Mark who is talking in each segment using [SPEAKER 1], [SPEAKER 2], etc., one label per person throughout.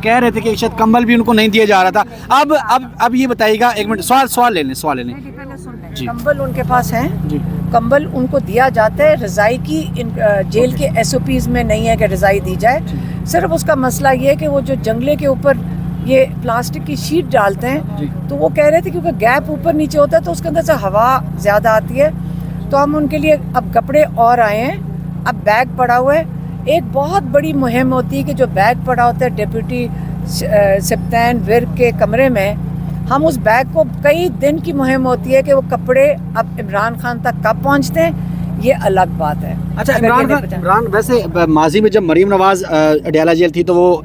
[SPEAKER 1] کہہ رہے تھے کہ شاید کمبل بھی ان کو نہیں دیا جا رہا تھا. اب یہ بتائیے گا, ایک منٹ سوال لے لیں. جی.
[SPEAKER 2] کمبل ان کے پاس ہیں,
[SPEAKER 1] جی.
[SPEAKER 2] کمبل ان کو دیا جاتا ہے. رضائی کی جیل کے SOPs میں نہیں ہے کہ رضائی دی جائے. صرف اس کا مسئلہ یہ ہے کہ وہ جو جنگلے کے اوپر یہ پلاسٹک کی شیٹ ڈالتے ہیں, تو وہ کہہ رہے تھے کیونکہ گیپ اوپر نیچے ہوتا ہے تو اس کے اندر سے ہوا زیادہ آتی ہے, تو ہم ان کے لیے اب کپڑے اور آئے ہیں. اب بیگ پڑا ہوا ہے. ایک بہت بڑی مہم ہوتی ہے کہ جو بیگ پڑا ہوتا ہے ڈپٹی سپتین ورک کے کمرے میں, ہم اس بیگ کو کئی دن کی مہم ہوتی ہے کہ وہ کپڑے اب عمران خان تک کب پہنچتے ہیں یہ الگ بات ہے.
[SPEAKER 1] اچھا, عمران ویسے ماضی میں جب مریم نواز اڈیالہ جیل تھی تو وہ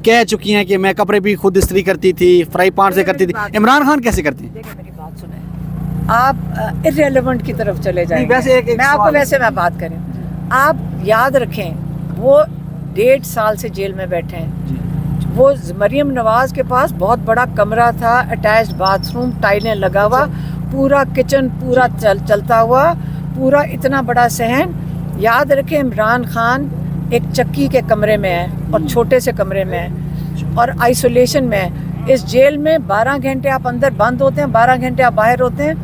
[SPEAKER 1] کہہ چکی ہیں کہ میں کپڑے بھی خود استری کرتی تھی, فرائی پان سے کرتی تھی. عمران خان کیسے کرتی ہیں؟
[SPEAKER 2] دیکھیں میری بات سنیں, آپ ارریلیونٹ کی طرف چلے جائیں.
[SPEAKER 1] ویسے
[SPEAKER 2] میں آپ کو ویسے میں بات کریں, آپ یاد رکھیں وہ 1.5 سال سے جیل میں بیٹھے ہیں. وہ مریم نواز کے پاس بہت بڑا کمرہ تھا, اٹیچڈ باتھ روم, ٹائلیں لگا ہوا, پورا کچن پورا چلتا ہوا, پورا اتنا بڑا صحن. یاد رکھیں عمران خان ایک چکی کے کمرے میں ہے اور چھوٹے سے کمرے میں ہے اور آئسولیشن میں ہے. اس جیل میں 12 گھنٹے آپ اندر بند ہوتے ہیں, 12 گھنٹے آپ باہر ہوتے ہیں.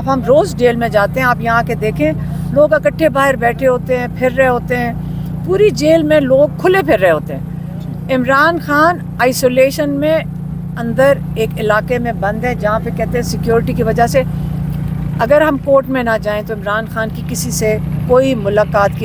[SPEAKER 2] ہم روز جیل میں جاتے ہیں, آپ یہاں کے دیکھیں لوگ اکٹھے باہر بیٹھے ہوتے ہیں, پھر رہے ہوتے ہیں. پوری جیل میں لوگ کھلے پھر رہے ہوتے ہیں. عمران خان آئسولیشن میں اندر ایک علاقے میں بند ہے جہاں پہ کہتے ہیں سیکیورٹی کی وجہ سے اگر ہم کورٹ میں نہ جائیں تو عمران خان کی کسی سے کوئی ملاقات کی